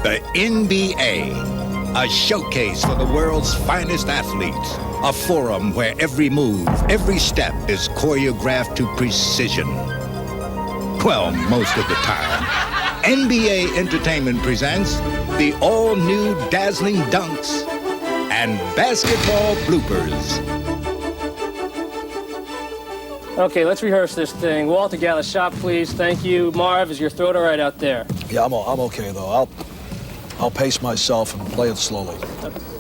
The NBA, a showcase for the world's finest athletes. A forum where every move, every step is choreographed to precision. Well, most of the time. NBA Entertainment presents the all-new Dazzling Dunks and Basketball Bloopers. Okay, let's rehearse this thing. Wall together, shot, please. Thank you. Marv, is your throat all right out there? Yeah, I'm okay, though. I'll pace myself and play it slowly.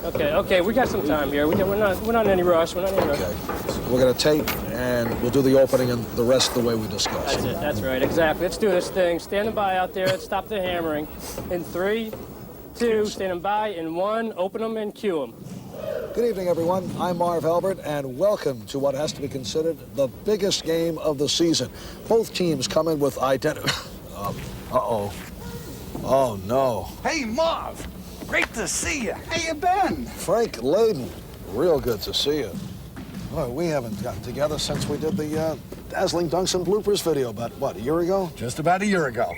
Okay. We got some time here. We're not in any rush. We're not in any rush. Okay. So we're gonna tape, and we'll do the opening and the rest the way we discussed. That's it. That's right. Exactly. Let's do this thing. Standing by out there. Let's stop the hammering. In 3, 2, standing by. In 1, open them and cue them. Good evening, everyone. I'm Marv Albert, and welcome to what has to be considered the biggest game of the season. Both teams come in with identity. Uh-oh. Oh, no. Hey, Marv. Great to see you. How you been? Frank Layden. Real good to see you. Boy, we haven't gotten together since we did the Dazzling Dunks and Bloopers video about, what, a year ago? Just about a year ago.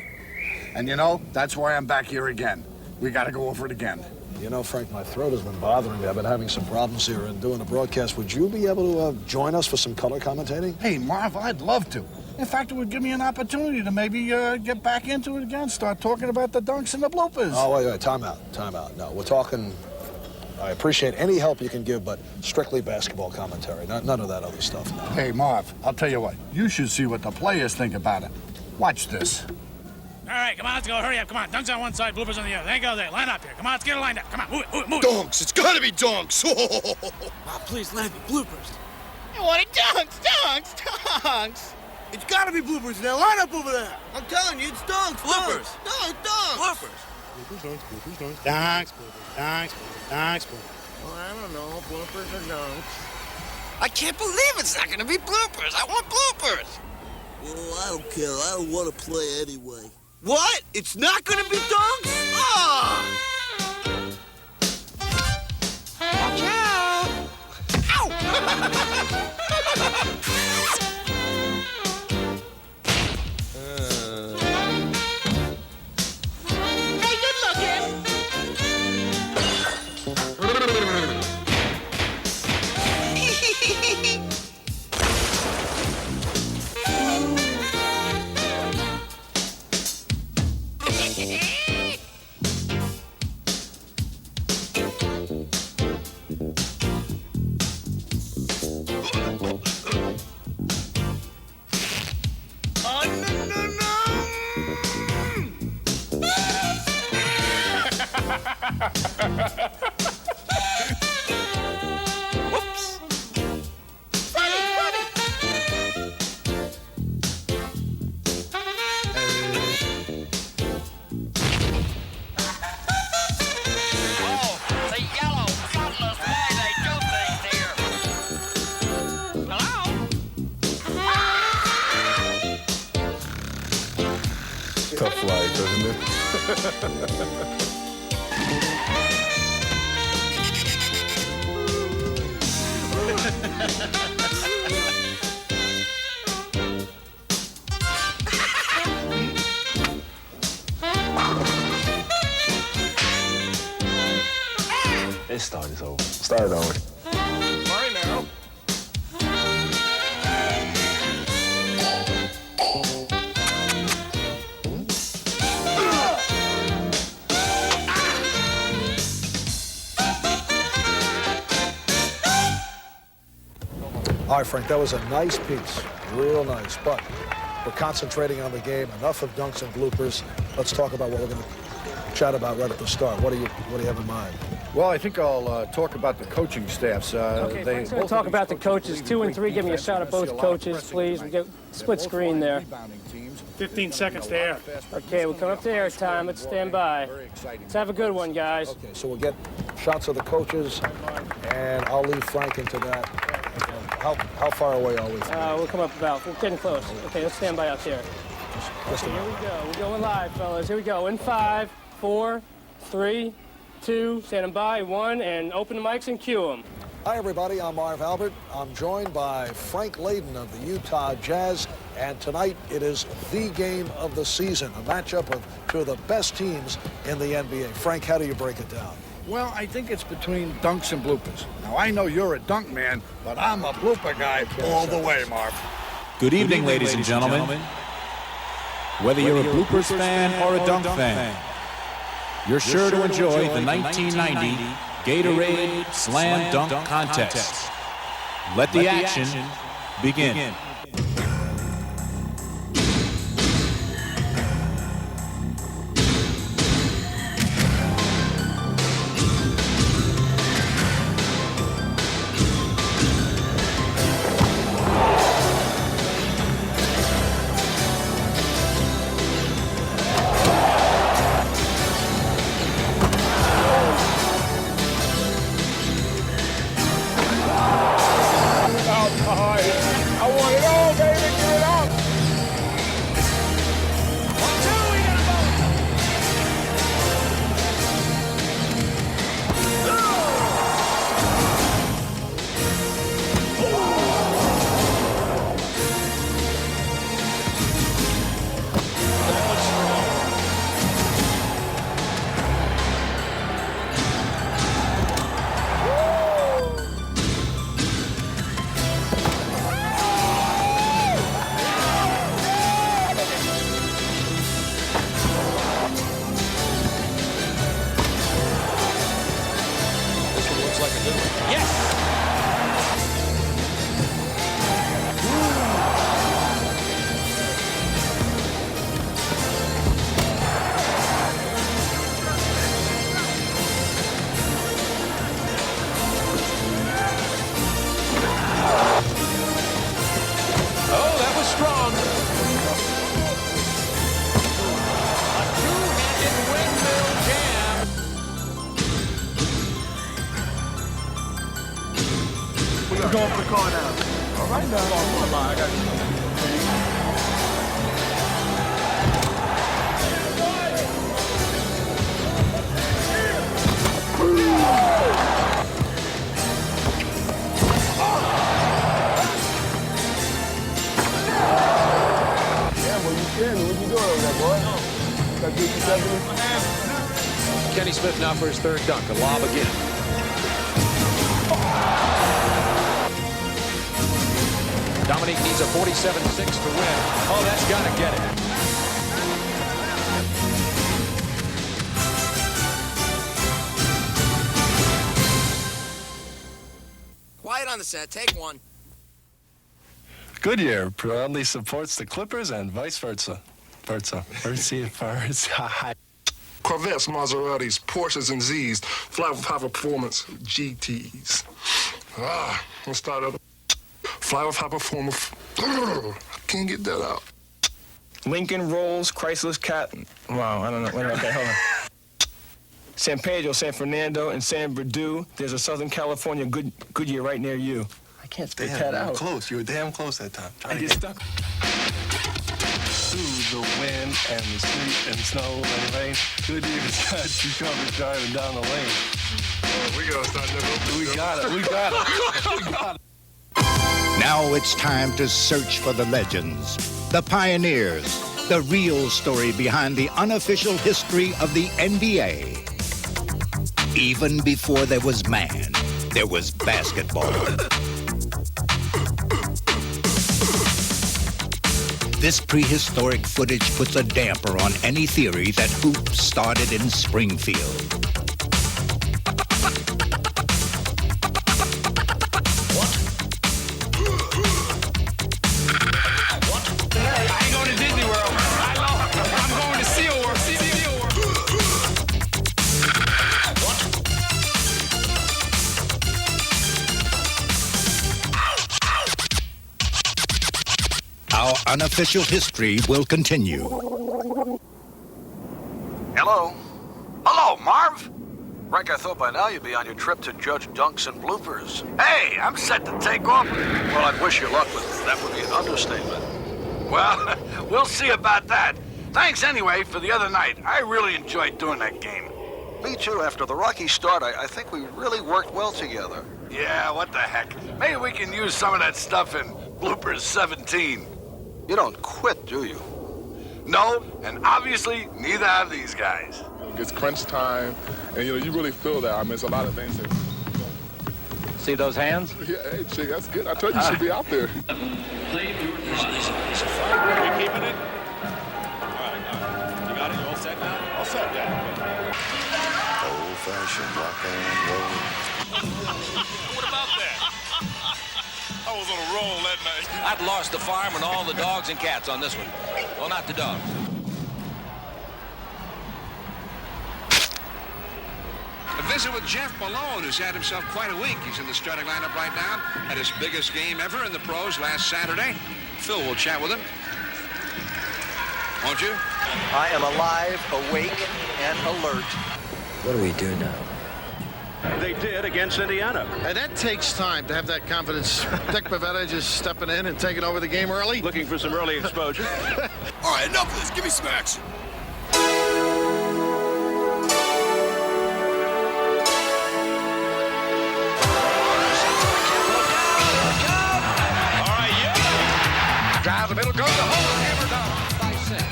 And you know, that's why I'm back here again. We gotta go over it again. You know, Frank, my throat has been bothering me. I've been having some problems here and doing a broadcast. Would you be able to join us for some color commentating? Hey, Marv, I'd love to. In fact, it would give me an opportunity to maybe get back into it again, start talking about the dunks and the bloopers. Oh, wait, time out. No, we're talking, I appreciate any help you can give, but strictly basketball commentary, none of that other stuff. No. Hey, Marv, I'll tell you what. You should see what the players think about it. Watch this. All right, come on, let's go. Hurry up, come on. Dunks on one side, bloopers on the other. There you go, there. Line up here. Come on, let's get it lined up. Come on, move it. Dunks! It's gotta be dunks! Please, land me. Bloopers. I want it dunks! It's gotta be bloopers now. Line up over there. I'm telling you, it's dunks. Bloopers. Dunks. Bloopers. Dunks. Well, I don't know. Bloopers or dunks. I can't believe it's not going to be bloopers. I want bloopers. Well, I don't care. I don't want to play anyway. What? It's not gonna be dunks? Ah! Watch out. Ow! Hey, good looking! Whoops. Oh, the yellow, godless way they do things here. Hello? Tough life, isn't it? This start is over. Start over. Sorry now. All right, Frank, that was a nice piece. Real nice. But we're concentrating on the game. Enough of dunks and bloopers. Let's talk about what we're going to chat about right at the start. What do you have in mind? Well, I think I'll talk about the coaching staffs. Okay, Frank's going to talk about the coaches. 2 and 3, give me a shot at both coaches, please. We get split screen there. 15 seconds to air. Okay, we'll come up to air time. Let's stand by. Let's have a good one, guys. Okay, so we'll get shots of the coaches, and I'll leave Frank into that. How far away are we? We'll come up about. We're getting close. Okay, let's stand by out there. Just a Here minute. we go. We're going live, fellas. Here we go. In 5, 4, 3, 2, standing by, 1, and open the mics and cue them. Hi, everybody. I'm Marv Albert. I'm joined by Frank Layden of the Utah Jazz. And tonight, it is the game of the season, a matchup of two of the best teams in the NBA. Frank, how do you break it down? Well, I think it's between dunks and bloopers. Now, I know you're a dunk man, but I'm a blooper guy all the way, Marv. Good evening, ladies and gentlemen. Whether you're a Bloopers fan or a dunk fan, you're sure to enjoy the 1990 Gatorade Slam Dunk Contest. Let the action begin. Going for the car now. All right, now. Come on, I got you. What you doing over there, boy? Got to get you Kenny Smith now for his third dunk. A lob again. Dominique needs a 47-6 to win. Oh, that's got to get it. Quiet on the set. Take one. Goodyear proudly supports the Clippers and vice versa. Corvettes, Maseratis, Porsches, and Z's. Fly with high performance GTs. Let's start up. Fly with high performance. I can't get that out. Lincoln, Rolls, Chrysler's Cat. Wow, I don't know. Wait, okay, hold on. San Pedro, San Fernando, and San Bernardino. There's a Southern California Goodyear right near you. I can't spit that out. Close. You were damn close that time. I get stuck. Through the wind and the sleet and snow and rain, Goodyear's got you covered driving down the lane. We gotta start that. We got it. We got it. Now it's time to search for the legends, the pioneers, the real story behind the unofficial history of the NBA. Even before there was man, there was basketball. This prehistoric footage puts a damper on any theory that hoops started in Springfield. Our unofficial history will continue. Hello? Hello, Marv? Frank, I thought by now you'd be on your trip to Judge Dunks and Bloopers. Hey, I'm set to take off. Well, I'd wish you luck, but that would be an understatement. Well, we'll see about that. Thanks anyway for the other night. I really enjoyed doing that game. Me too. After the rocky start, I think we really worked well together. Yeah, what the heck? Maybe we can use some of that stuff in Bloopers 17. You don't quit, do you? No, and obviously, neither have these guys. It's crunch time, and you really feel that. I mean, it's a lot of things that... See those hands? Yeah, hey, Chick, that's good. I told you should be out there. He's a fight. Are you keeping it? All right. You got it? You all set now? All set, yeah. Old-fashioned rock and roll. What about that? I was on a roll that night. I'd lost the farm and all the dogs and cats on this one. Well, not the dogs. A visit with Jeff Malone, who's had himself quite a week. He's in the starting lineup right now. Had his biggest game ever in the pros last Saturday. Phil will chat with him. Won't you? I am alive, awake, and alert. What do we do now? They did against Indiana. And that takes time to have that confidence. Dick Pavetta just stepping in and taking over the game early. Looking for some early exposure. All right, enough of this. Give me some action. Drive the middle, goes the hole, hammer down by 6.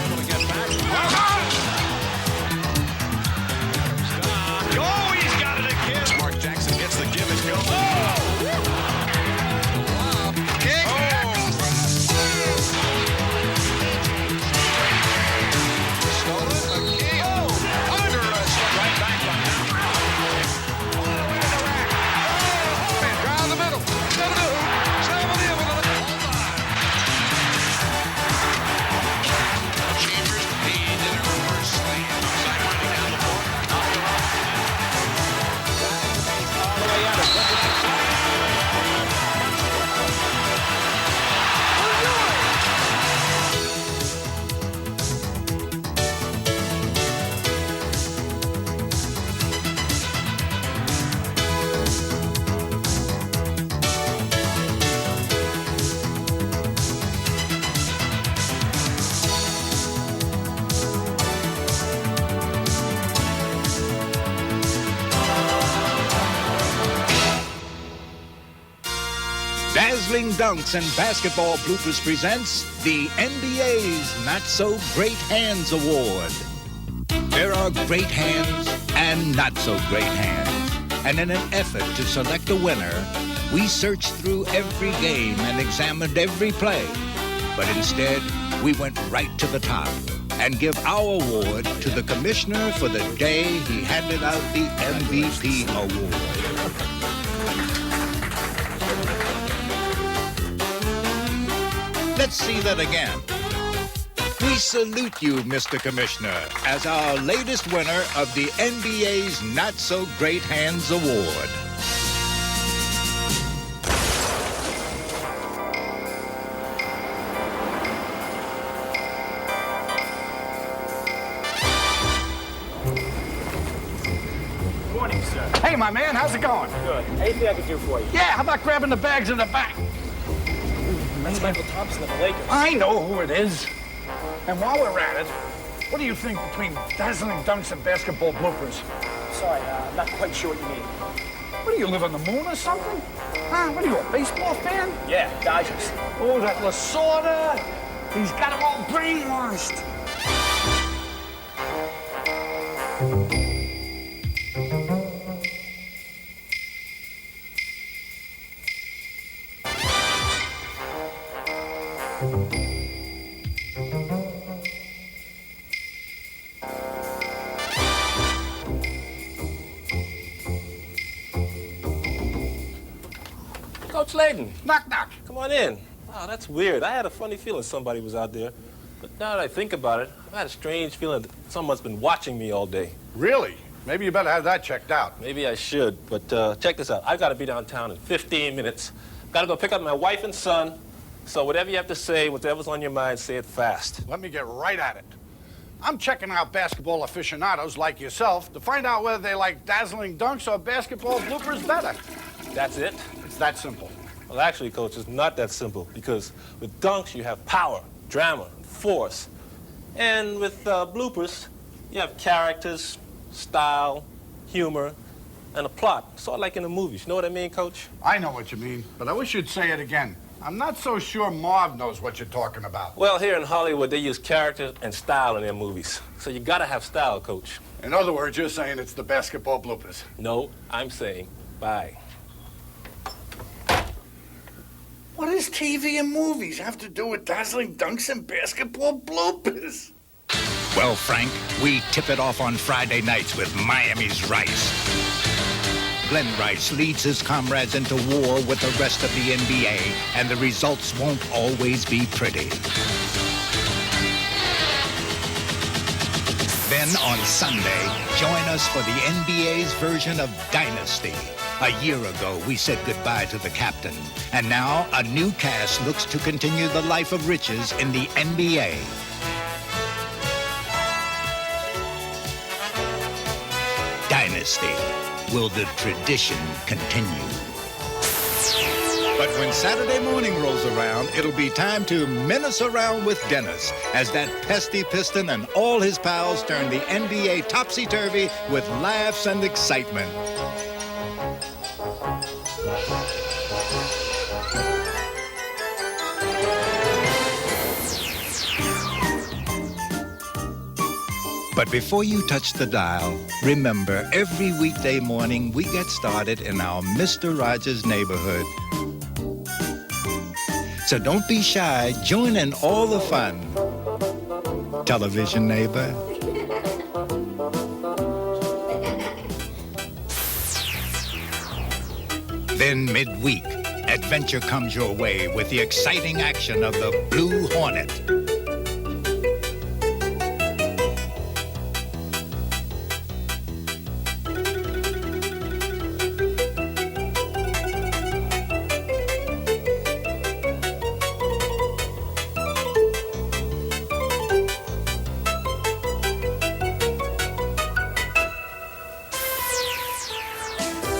Able to get back. Oh, he's got it again. Mark Jackson gets the give and go. Kick. Dazzling Dunks and Basketball Bloopers presents the NBA's Not So Great Hands Award. There are great hands and not so great hands. And in an effort to select a winner, we searched through every game and examined every play. But instead, we went right to the top and give our award to the commissioner for the day he handed out the MVP award. Let's see that again. We salute you, Mr. Commissioner, as our latest winner of the NBA's Not So Great Hands Award. Morning, sir. Hey, my man, how's it going? Good. Anything I can do for you? Yeah, how about grabbing the bags in the back? That's Michael Thompson of the Lakers. I know who it is. And while we're at it, what do you think between Dazzling Dunks and Basketball Bloopers? Sorry, I'm not quite sure what you mean. What do you live on the moon or something? Huh? What are you, a baseball fan? Yeah, Dodgers. Oh, that Lasorda. He's got them all brainwashed. Coach Layden. Knock, knock. Come on in. Wow, that's weird. I had a funny feeling somebody was out there. But now that I think about it, I had a strange feeling that someone's been watching me all day. Really? Maybe you better have that checked out. Maybe I should, but check this out. I've got to be downtown in 15 minutes. Got to go pick up my wife and son. So whatever you have to say, whatever's on your mind, say it fast. Let me get right at it. I'm checking out basketball aficionados like yourself to find out whether they like Dazzling Dunks or Basketball Bloopers better. That's it? It's that simple. Well, actually, Coach, it's not that simple because with dunks, you have power, drama, and force. And with bloopers, you have characters, style, humor, and a plot. Sort of like in the movies. You know what I mean, Coach? I know what you mean, but I wish you'd say it again. I'm not so sure Marv knows what you're talking about. Well, here in Hollywood, they use character and style in their movies. So you gotta have style, Coach. In other words, you're saying it's the basketball bloopers. No, I'm saying bye. What does TV and movies have to do with dazzling dunks and basketball bloopers? Well, Frank, we tip it off on Friday nights with Miami's Rice. Glenn Rice leads his comrades into war with the rest of the NBA, and the results won't always be pretty. Then on Sunday, join us for the NBA's version of Dynasty. A year ago, we said goodbye to the captain, and now a new cast looks to continue the life of riches in the NBA. Dynasty. Will the tradition continue? But when Saturday morning rolls around, it'll be time to menace around with Dennis as that pesky piston and all his pals turn the NBA topsy-turvy with laughs and excitement. But before you touch the dial, remember, every weekday morning we get started in our Mr. Rogers neighborhood. So don't be shy, join in all the fun. Television neighbor. Then midweek, adventure comes your way with the exciting action of the Blue Hornet.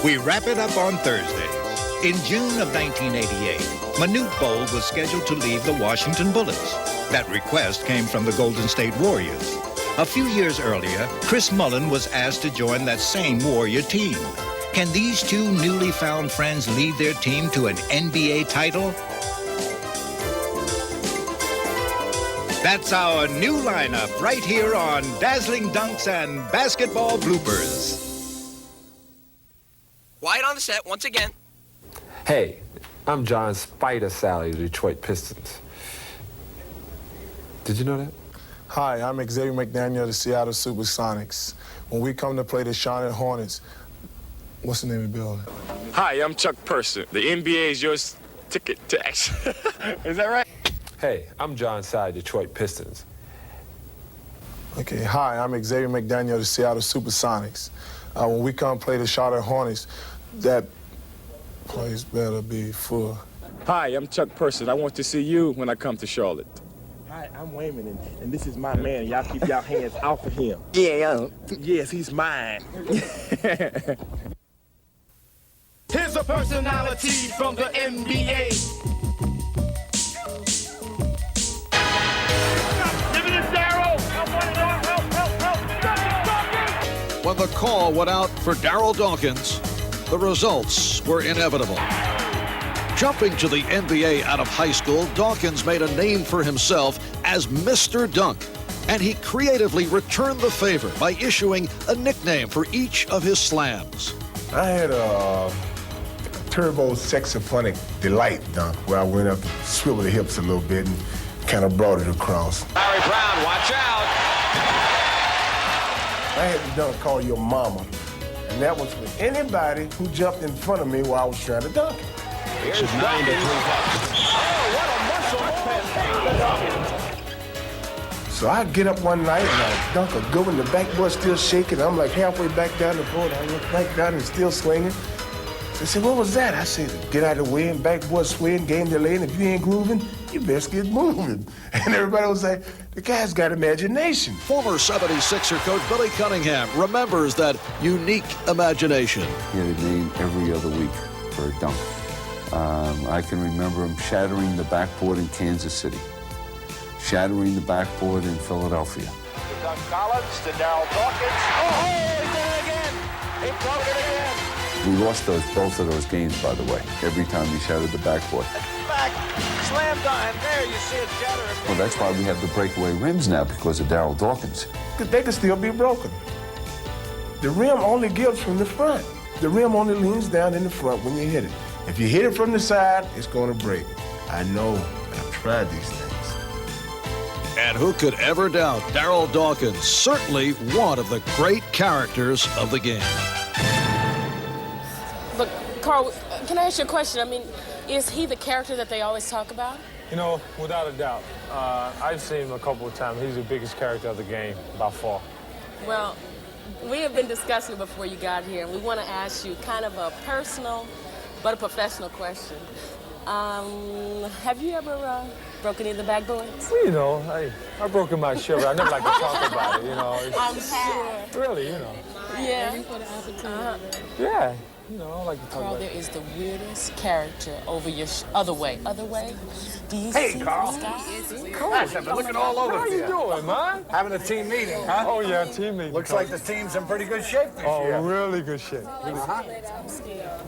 We wrap it up on Thursday. In June of 1988, Manute Bol was scheduled to leave the Washington Bullets. That request came from the Golden State Warriors. A few years earlier, Chris Mullin was asked to join that same Warrior team. Can these two newly found friends lead their team to an NBA title? That's our new lineup right here on Dazzling Dunks and Basketball Bloopers. Quiet on the set once again. Hey, I'm John Spider Sally of the Detroit Pistons. Did you know that? Hi, I'm Xavier McDaniel of the Seattle Supersonics. When we come to play the Charlotte Hornets, what's the name of the building? Hi, I'm Chuck Person. The NBA is your ticket to action. Is that right? Hey, I'm John Sally of the Detroit Pistons. Okay, hi, I'm Xavier McDaniel of the Seattle Supersonics. When we come play the Charlotte Hornets, that place better be full. Hi, I'm Chuck Person. I want to see you when I come to Charlotte. Hi, I'm Wayman, and this is my man. Y'all keep y'all hands off of him. Yeah. Yes, he's mine. Here's a personality from the NBA. Give it to Darryl. Help. When the call went out for Darryl Dawkins, the results were inevitable. Jumping to the NBA out of high school, Dawkins made a name for himself as Mr. Dunk, and he creatively returned the favor by issuing a nickname for each of his slams. I had a turbo sexophonic delight dunk where I went up and swiveled the hips a little bit and kind of brought it across. Larry Brown, watch out! I had the dunk called Your Mama, and that was for anybody who jumped in front of me while I was trying to dunk it. Here's 9 to 3 bucks. Oh, So I get up one night and I dunk a good one, the backboard still shaking. I'm like halfway back down the court. I look back down and still swinging. So they said, what was that? I said, get out of the way and backboard swing, game delay, and if you ain't grooving, you best get moving. And everybody was like, the guy's got imagination. Former 76er coach Billy Cunningham remembers that unique imagination. He had a name every other week for a dunk. I can remember him shattering the backboard in Kansas City, shattering the backboard in Philadelphia. To Doug Collins, to Darryl Dawkins. Oh, he did it again! He broke it again! We lost both of those games, by the way, every time he shattered the backboard. Back, slam dunk, there you see it shatter. Well, that's why we have the breakaway rims now, because of Darryl Dawkins. They can still be broken. The rim only gives from the front. The rim only leans down in the front when you hit it. If you hit it from the side, it's going to break. I know. I've tried these things. And who could ever doubt Darryl Dawkins, certainly one of the great characters of the game. But, Carl, can I ask you a question? I mean, is he the character that they always talk about? You know, without a doubt. I've seen him a couple of times. He's the biggest character of the game, by far. Well, we have been discussing it before you got here, and we want to ask you kind of a personal but a professional question. Have you ever broken any of the backboards? Well, you know, I've broken my shoe, but I never like to talk about it, you know. I'm sure. Really, you know. Yeah. Yeah. You know, I don't like to talk Carl, about there it. is the weirdest character over your other way. Other way? Do you Hey, see Carl. this guy? Gosh, I've been looking all over How for you doing, man? Having a team meeting, huh? Oh, yeah, team meeting. Looks like the team's in pretty good shape this year. Oh, really good shape. Uh-huh.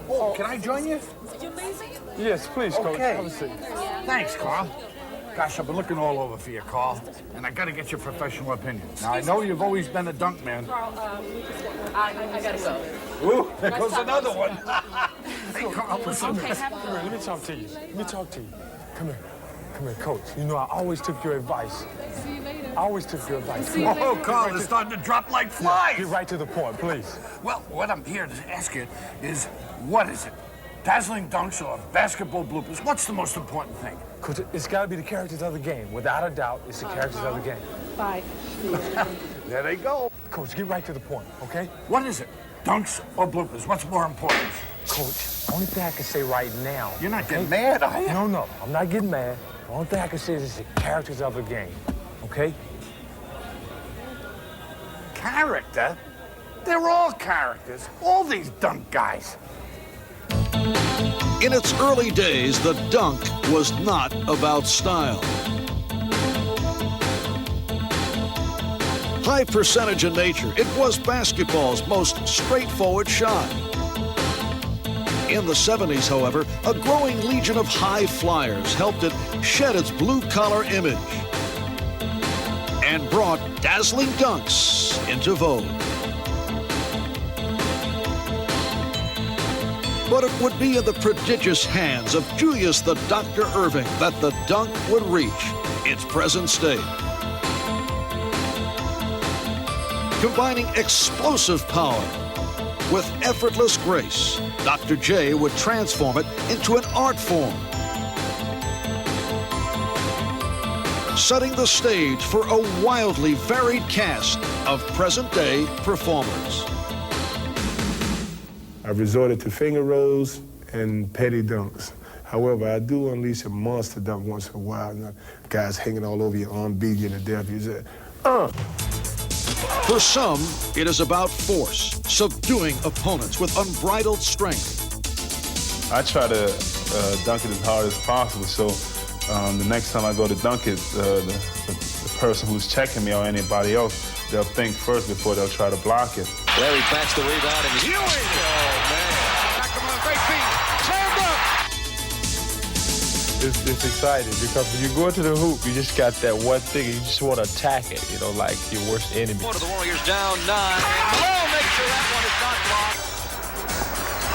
Oh, can I join you? Yes, please, Coach. Okay. Have a seat. Thanks, Carl. Gosh, I've been looking all over for you, Carl, and I got to get your professional opinion. Now, I know you've always been a dunk man. Carl, I gotta go. Ooh, there goes another one. Hey, Carl, listen. Okay, Come here, let me talk to you. Let me talk to you. Come here. Come here, Coach. You know, I always took your advice. I always took your advice. Oh, Carl, it's starting to drop like flies. Get right to the point, please. Well, what I'm here to ask you is, what is it? Dazzling dunks or basketball bloopers? What's the most important thing? Coach, it's got to be the characters of the game. Without a doubt, it's the characters of the game. Bye. There they go. Coach, get right to the point, okay? What is it? Dunks or bloopers? What's more important? Coach, only thing I can say right now. You're not getting mad, are you? No, I'm not getting mad. The only thing I can say is the characters of the game, okay? Character? They're all characters. All these dunk guys. In its early days, the dunk was not about style. High percentage in nature, it was basketball's most straightforward shot. In the 70s, however, a growing legion of high flyers helped it shed its blue-collar image and brought dazzling dunks into vogue. But it would be in the prodigious hands of Julius the Dr. Irving that the dunk would reach its present state. Combining explosive power with effortless grace, Dr. J would transform it into an art form, setting the stage for a wildly varied cast of present-day performers. I've resorted to finger rolls and petty dunks. However, I do unleash a monster dunk once in a while. You know, guys hanging all over your arm, beating you to death. You say, For some, it is about force, subduing opponents with unbridled strength. I try to dunk it as hard as possible, so the next time I go to dunk it, the person who's checking me or anybody else, they'll think first before they'll try to block it. Larry backs the rebound and Ewing! Oh, man. Back him on great feet. Slam dunk! It's exciting because when you go into the hoop, you just got that one thing, you just want to attack it, you know, like your worst enemy. One of the Warriors down 9. And make sure that one is not blocked.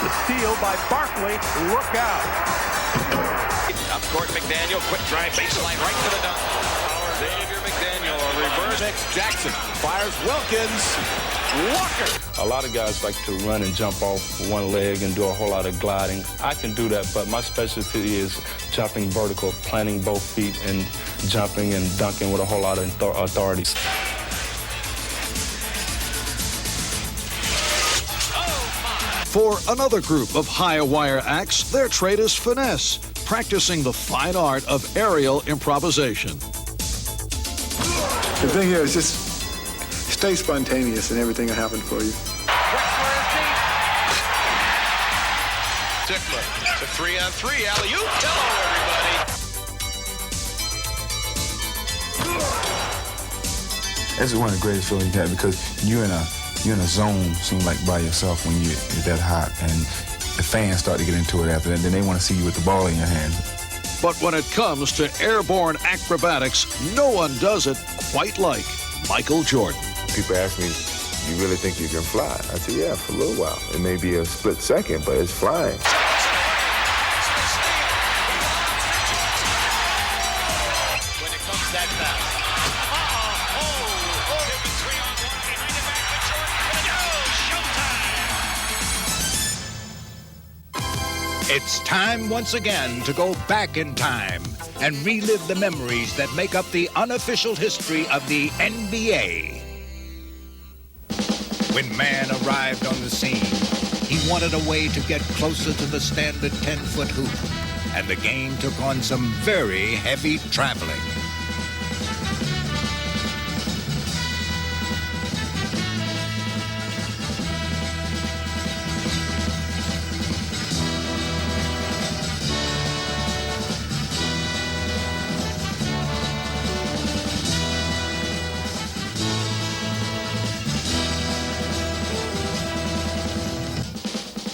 The steal by Barkley. Look out. Up court, McDaniel. Quick drive, baseline, right to the dunk. Xavier McDaniel, a reverse. Next, Jackson fires Wilkins. Walker. A lot of guys like to run and jump off one leg and do a whole lot of gliding. I can do that, but my specialty is jumping vertical, planting both feet and jumping and dunking with a whole lot of authority. For another group of high-wire acts, their trade is finesse, practicing the fine art of aerial improvisation. The thing here is just stay spontaneous and everything will happen for you. Tickler. It's a 3-on-3 alley-oop. Hello, everybody. That's one of the greatest feelings you have because you're in a zone, seem like by yourself when you're that hot, and the fans start to get into it after that. Then they want to see you with the ball in your hand. But when it comes to airborne acrobatics, no one does it quite like Michael Jordan. People ask me, you really think you can fly? I say, yeah, for a little while. It may be a split second, but it's flying. When it comes that fast. It's time once again to go back in time and relive the memories that make up the unofficial history of the NBA. When man arrived on the scene, he wanted a way to get closer to the standard 10-foot hoop, and the game took on some very heavy traveling.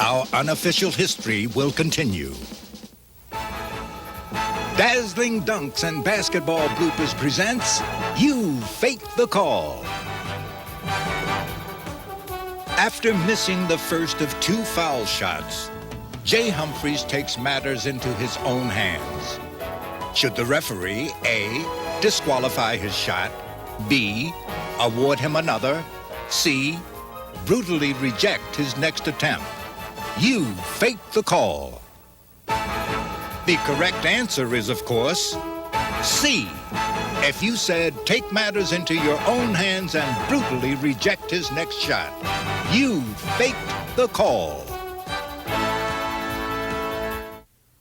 Our unofficial history will continue. Dazzling Dunks and Basketball Bloopers presents You Faked the Call. After missing the first of 2 foul shots, Jay Humphries takes matters into his own hands. Should the referee, A, disqualify his shot, B, award him another, C, brutally reject his next attempt? You faked the call. The correct answer is, of course, C. If you said, take matters into your own hands and brutally reject his next shot, you faked the call.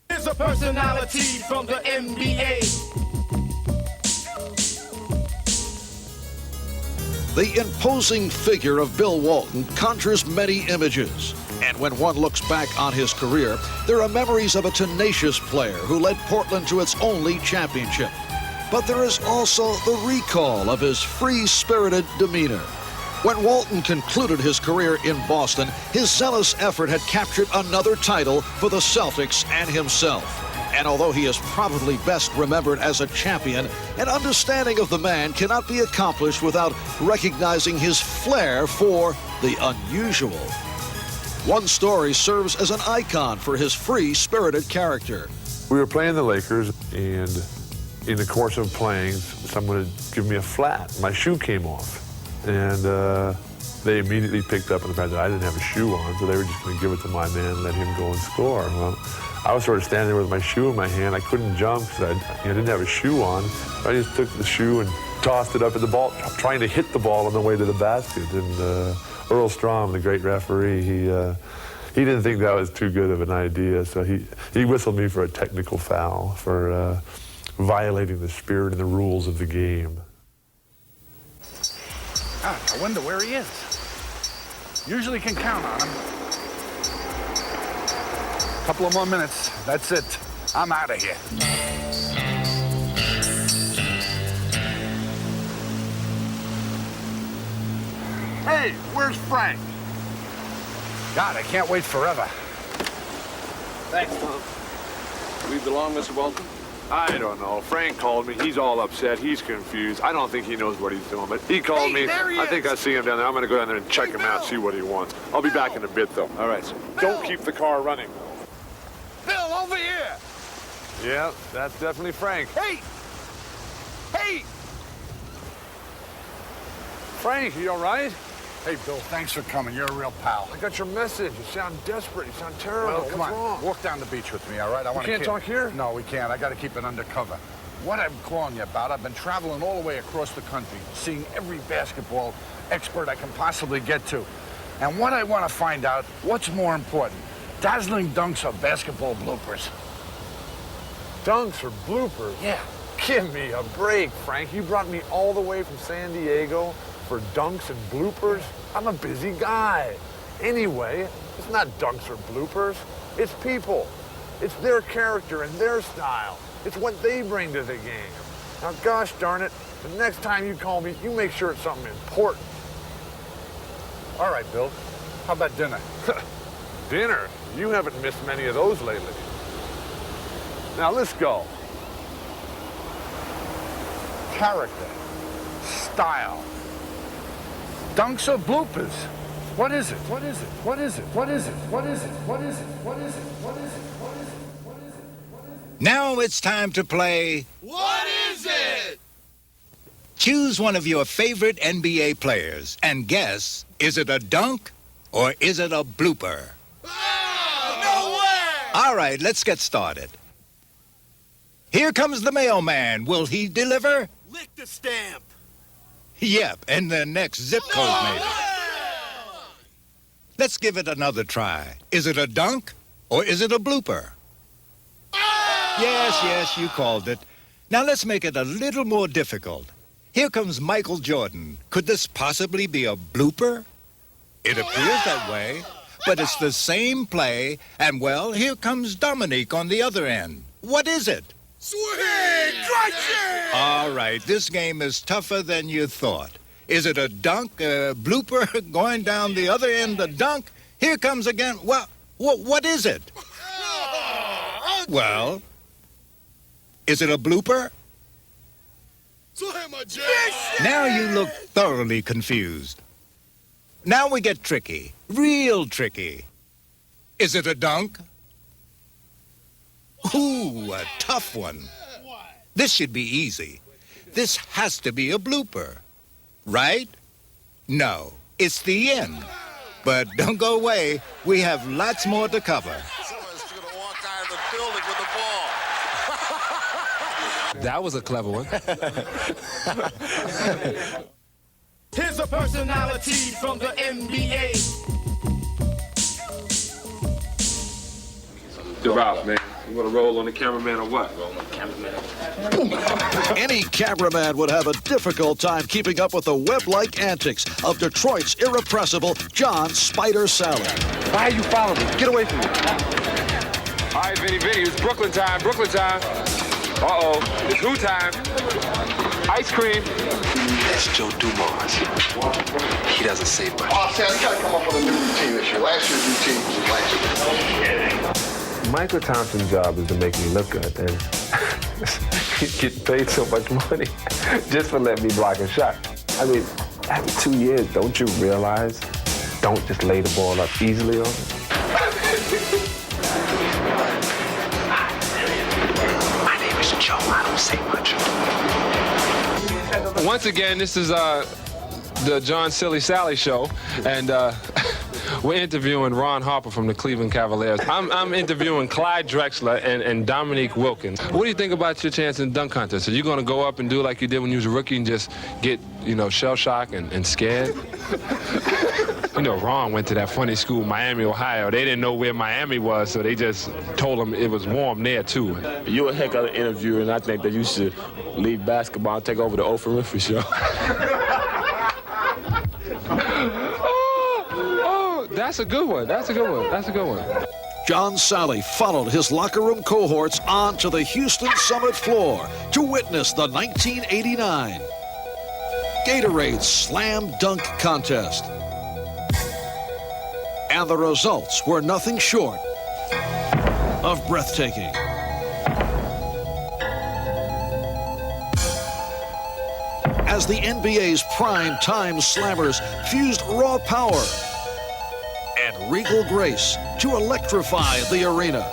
Here's a personality from the NBA. The imposing figure of Bill Walton conjures many images. And when one looks back on his career, there are memories of a tenacious player who led Portland to its only championship. But there is also the recall of his free-spirited demeanor. When Walton concluded his career in Boston, his zealous effort had captured another title for the Celtics and himself. And although he is probably best remembered as a champion, an understanding of the man cannot be accomplished without recognizing his flair for the unusual. One story serves as an icon for his free-spirited character. We were playing the Lakers, and in the course of playing, someone had given me a flat. My shoe came off, and they immediately picked up on the fact that I didn't have a shoe on, so they were just going to give it to my man and let him go and score. Well, I was sort of standing there with my shoe in my hand. I couldn't jump because I didn't have a shoe on. I just took the shoe and tossed it up at the ball, trying to hit the ball on the way to the basket. And Earl Strom, the great referee, he didn't think that was too good of an idea, so he whistled me for a technical foul for violating the spirit and the rules of the game. I wonder where he is. Usually can count on him. Couple of more minutes. That's it. I'm out of here. Hey, where's Frank? God, I can't wait forever. Thanks, Tom. We belong, Mr. Walton? I don't know. Frank called me. He's all upset. He's confused. I don't think he knows what he's doing, but he called me. I think I see him down there. I'm going to go down there and check him out, see what he wants. I'll be back in a bit, though. All right, sir. Don't keep the car running. Bill, over here! Yeah, that's definitely Frank. Hey! Hey! Frank, you all right? Hey, Bill, thanks for coming. You're a real pal. I got your message. You sound desperate. You sound terrible. Well, come What's on. wrong? Walk down the beach with me, all right? We can't talk here? No, we can't. I got to keep it undercover. What I'm calling you about, I've been traveling all the way across the country, seeing every basketball expert I can possibly get to. And what I want to find out, what's more important, dazzling dunks or basketball bloopers? Dunks or bloopers? Yeah. Give me a break, Frank. You brought me all the way from San Diego for dunks and bloopers? I'm a busy guy. Anyway, it's not dunks or bloopers. It's people. It's their character and their style. It's what they bring to the game. Now, gosh darn it, the next time you call me, you make sure it's something important. All right, Bill. How about dinner? Dinner? You haven't missed many of those lately. Now, let's go. Character. Style. Dunks or bloopers? What is it? What is it? What is it? What is it? What is it? What is it? What is it? What is it? What is it? What is it? Now it's time to play... What is it? Choose one of your favorite NBA players and guess, is it a dunk or is it a blooper? Oh, no way! All right, let's get started. Here comes the mailman. Will he deliver? Lick the stamp. Yep, and the next zip code maybe. Let's give it another try. Is it a dunk or is it a blooper? Yes, you called it. Now let's make it a little more difficult. Here comes Michael Jordan. Could this possibly be a blooper? It appears that way, but it's the same play, and well, here comes Dominique on the other end. What is it? Sweet! Crunchy! All right, this game is tougher than you thought. Is it a dunk, a blooper, going down the other end, a dunk? Here comes again. Well, what is it? Well, is it a blooper? Now you look thoroughly confused. Now we get tricky, real tricky. Is it a dunk? Ooh, a tough one. This should be easy. This has to be a blooper. Right? No, it's the end. But don't go away. We have lots more to cover. Someone's gonna walk out of the building with the ball. That was a clever one. Here's a personality from the NBA. Ralph, man. You want to roll on the cameraman or what? Roll on the cameraman. Any cameraman would have a difficult time keeping up with the web-like antics of Detroit's irrepressible John Spider Sally. Why are you following me? Get away from me. All right, Vinny, it's Brooklyn time, Uh-oh, it's who time? Ice cream. That's Joe Dumars. He doesn't say much. Oh, Sam, you gotta come up with a new routine this year. Last year's routine was last year. Michael Thompson's job is to make me look good, and he's getting paid so much money just for letting me block a shot. I mean, after 2 years, don't you realize? Don't just lay the ball up easily on him. My name is Joe. I don't say much. Once again, this is the John Silly Sally Show, and we're interviewing Ron Harper from the Cleveland Cavaliers. I'm interviewing Clyde Drexler and Dominique Wilkins. What do you think about your chance in dunk contest? Are you going to go up and do like you did when you was a rookie and just get, shell-shocked and scared? Ron went to that funny school, Miami, Ohio. They didn't know where Miami was, so they just told him it was warm there, too. You're a heck of an interviewer, and I think that you should leave basketball and take over the Oprah Winfrey Show. That's a good one. That's a good one. John Sally followed his locker room cohorts onto the Houston Summit floor to witness the 1989 Gatorade Slam Dunk Contest. And the results were nothing short of breathtaking. As the NBA's prime time slammers fused raw power and regal grace to electrify the arena.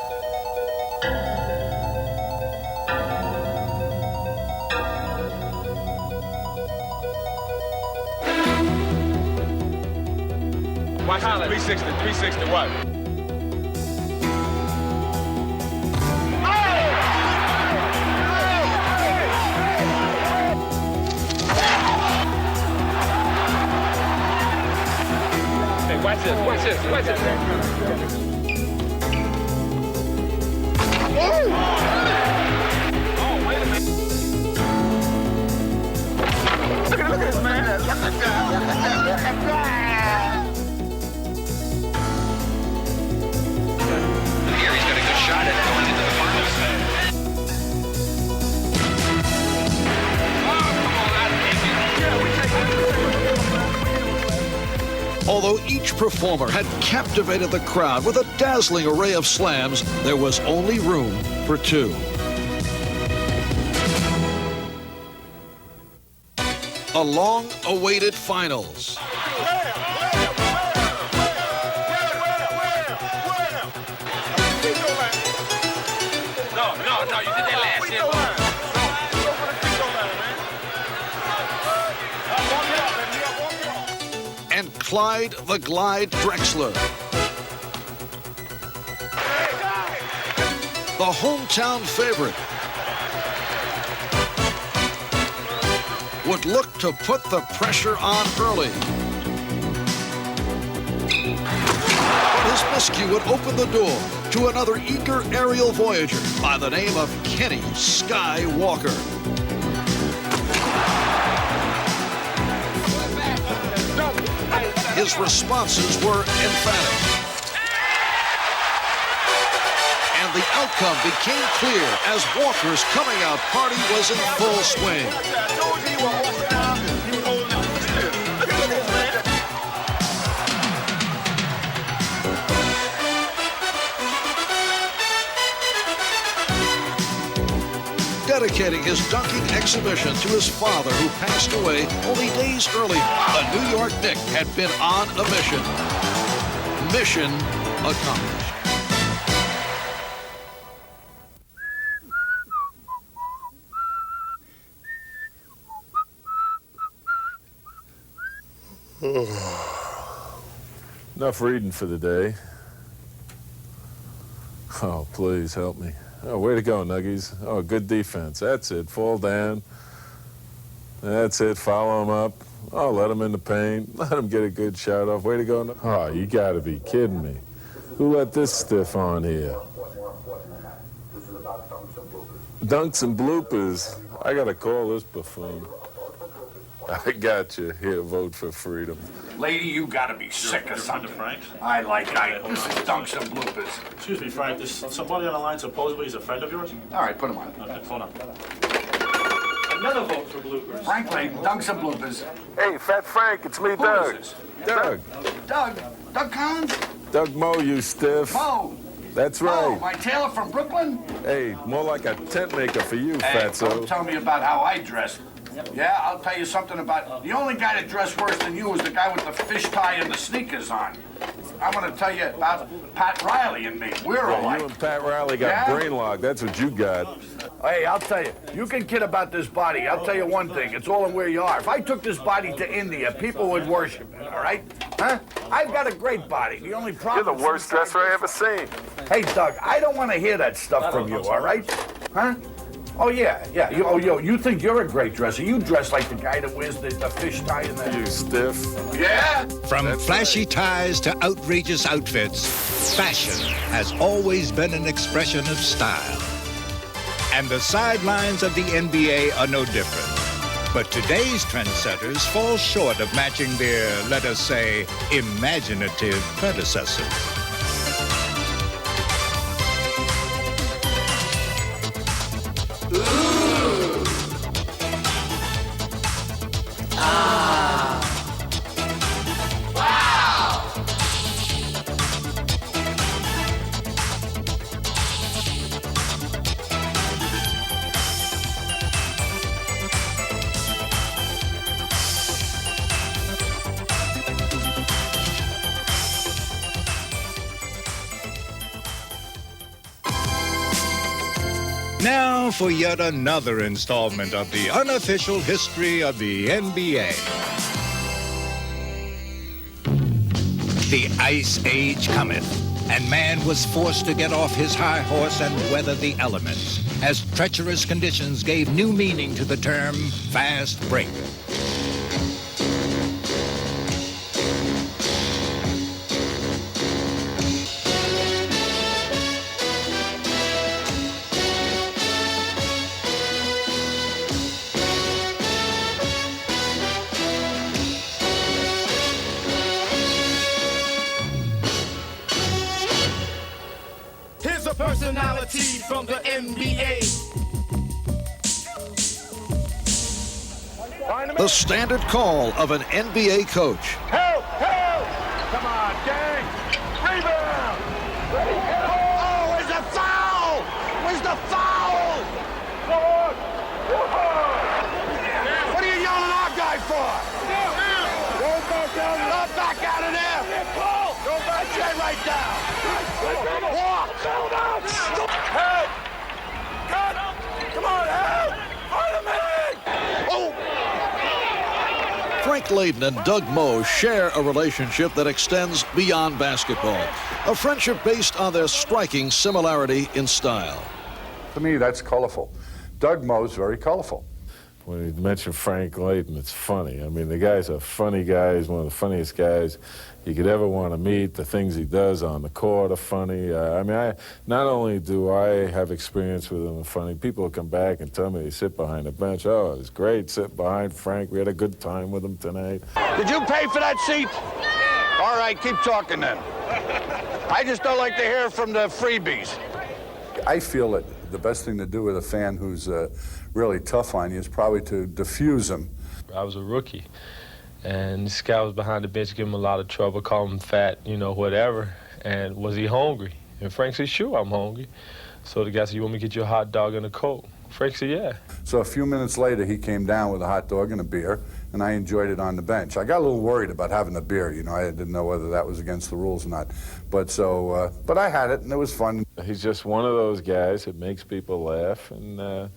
Watch this, 360 what? Watch this. Look at this, man. Although each performer had captivated the crowd with a dazzling array of slams, there was only room for two. A long-awaited finals. No, you did that last year. And Clyde the Glide Drexler. The hometown favorite would look to put the pressure on early. But his miscue would open the door to another eager aerial voyager by the name of Kenny Skywalker. His responses were emphatic. And the outcome became clear as Walker's coming out party was in full swing. Dedicating his dunking exhibition to his father, who passed away only days earlier, the New York Knick had been on a mission. Mission accomplished. Enough reading for the day. Oh, please help me. Oh, way to go, Nuggies. Oh, good defense. That's it. Fall down. That's it. Follow him up. Oh, let him in the paint. Let him get a good shot off. Way to go. Oh, you got to be kidding me. Who let this stiff on here? Dunks and bloopers. I got to call this buffoon. I got you. Here, vote for freedom. Lady, you gotta be sick of something. Frank? I like it. This is Dunks and Bloopers. Excuse me, Frank. There's somebody on the line supposedly is a friend of yours? All right, put him on. Okay, hold on. Another vote for Bloopers. Frankly, Dunks and Bloopers. Hey, Fat Frank, it's me, Who Doug. is this? Doug. Doug Collins? Doug Moe, you stiff. Mo. That's Mo, right. my tailor from Brooklyn? Hey, more like a tent maker for you, Hey, fatso. don't tell me about how I dress. Yeah, I'll tell you something about... The only guy that dressed worse than you was the guy with the fish tie and the sneakers on. I'm going to tell you about Pat Riley and me. We're alike. You and Pat Riley got brain locked. That's what you got. Hey, I'll tell you, you can kid about this body. I'll tell you one thing, it's all in where you are. If I took this body to India, people would worship it, all right? Huh? I've got a great body. The only problem... You're the worst dresser I ever seen. Hey, Doug, I don't want to hear that stuff from you, all right? Huh? Oh, yeah. You think you're a great dresser. You dress like the guy that wears the fish tie and the... You stiff. Yeah? From flashy ties to outrageous outfits, fashion has always been an expression of style. And the sidelines of the NBA are no different. But today's trendsetters fall short of matching their, let us say, imaginative predecessors. Now for yet another installment of the unofficial history of the NBA. The Ice Age cometh, and man was forced to get off his high horse and weather the elements, as treacherous conditions gave new meaning to the term fast break. Personality from the NBA. The standard call of an NBA coach. Help! Help! Layden and Doug Moe share a relationship that extends beyond basketball. A friendship based on their striking similarity in style. To me, that's colorful. Doug Moe's very colorful. When you mention Frank Layden, it's funny. I mean, the guy's a funny guy. He's one of the funniest guys you could ever want to meet. The things he does on the court are funny. I mean, not only do I have experience with him funny, people come back and tell me they sit behind the bench. Oh, it's great sitting behind Frank. We had a good time with him tonight. Did you pay for that seat? All right, keep talking then. I just don't like to hear from the freebies. I feel that the best thing to do with a fan who's really tough on you is probably to diffuse him. I was a rookie, and this guy was behind the bench giving him a lot of trouble, calling him fat, you know, whatever. And was he hungry? And Frank said, sure, I'm hungry. So the guy said, you want me to get you a hot dog and a Coke? Frank said, yeah. So a few minutes later, he came down with a hot dog and a beer, and I enjoyed it on the bench. I got a little worried about having a beer, you know. I didn't know whether that was against the rules or not. But I had it, and it was fun. He's just one of those guys that makes people laugh, and,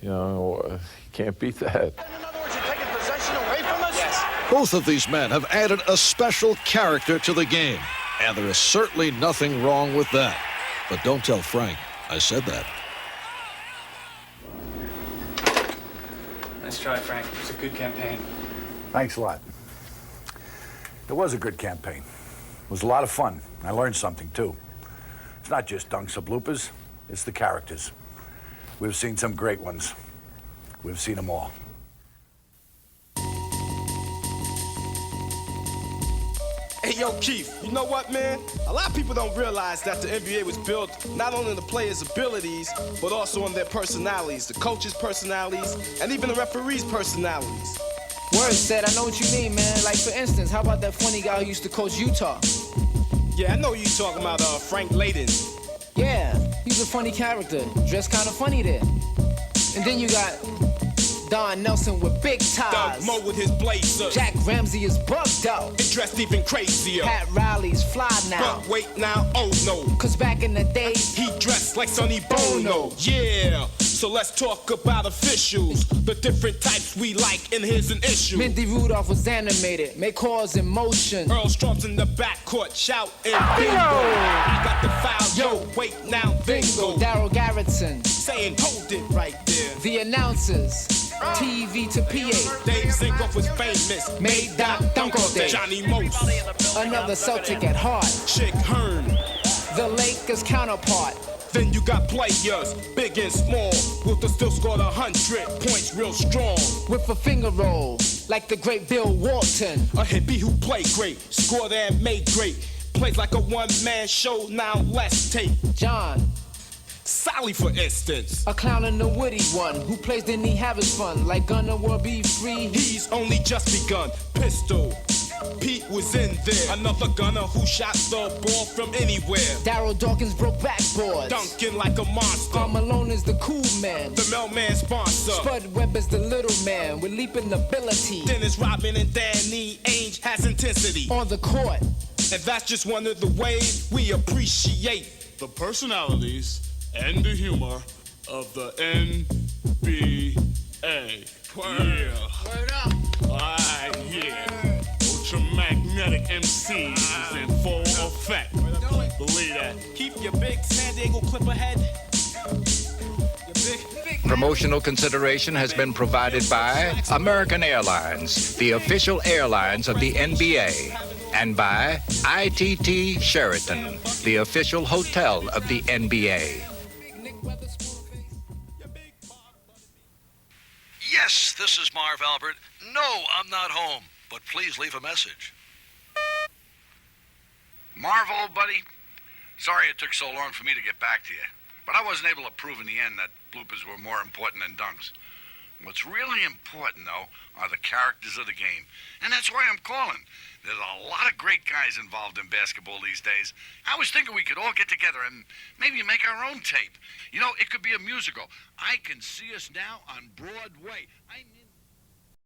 you know, you can't beat that. Both of these men have added a special character to the game, and there is certainly nothing wrong with that. But don't tell Frank I said that. Nice try, Frank. It was a good campaign. Thanks a lot. It was a good campaign. It was a lot of fun. I learned something, too. It's not just dunks or bloopers. It's the characters. We've seen some great ones. We've seen them all. Hey, yo, Keith, you know what, man? A lot of people don't realize that the NBA was built not only on the players' abilities, but also on their personalities, the coaches' personalities, and even the referees' personalities. Word said, I know what you mean, man. Like, for instance, how about that funny guy who used to coach Utah? Yeah, I know you talking about Frank Layden. Yeah, he's a funny character. Dressed kind of funny there. And then you got Don Nelson with big ties. Doug Moe with his blazers. Jack Ramsey is bugged out. And dressed even crazier. Pat Riley's fly now. But wait now, oh no. Cause back in the day, he dressed like Sonny Bono. Yeah. So let's talk about officials. The different types we like, and here's an issue. Mindy Rudolph was animated, make calls in motion. Earl Strumps in the backcourt shouting bingo. I got the foul, yo, wait now, bingo. Daryl Garrettson saying hold it right there. The announcers, TV to PA. Dave Zinkoff was famous, made Doc dunk all day. Johnny Most, another Celtic at heart. Chick Hearn, the Lakers counterpart. Then you got players, big and small, Wilton still scored 100 points real strong. With a finger roll, like the great Bill Walton. A hippie who played great, scored and made great. Plays like a one-man show, now let's take John Sally, for instance. A clown and a witty one, who plays Didn't He Have His Fun, like Gunna Will Be Free. He's only just begun, Pistol. Pete was in there, another gunner who shot the ball from anywhere. Daryl Dawkins broke backboards, dunking like a monster. Karl Malone is the cool man, the mailman sponsor. Spud Webb is the little man with leaping ability. Dennis Rodman and Danny Ainge has intensity on the court. And that's just one of the ways we appreciate the personalities and the humor of the NBA. Word. Yeah. Word up. Alright, yeah. Ultramagnetic MCs is in full effect. Believe that. Keep your big San Diego Clipper head. Promotional consideration has been provided by American Airlines, the official airlines of the NBA, and by ITT Sheraton, the official hotel of the NBA. Yes, this is Marv Albert. No, I'm not home, but please leave a message. Marv, old buddy, sorry it took so long for me to get back to you, but I wasn't able to prove in the end that bloopers were more important than dunks. What's really important, though, are the characters of the game, and that's why I'm calling. There's a lot of great guys involved in basketball these days. I was thinking we could all get together and maybe make our own tape. You know, it could be a musical. I can see us now on Broadway.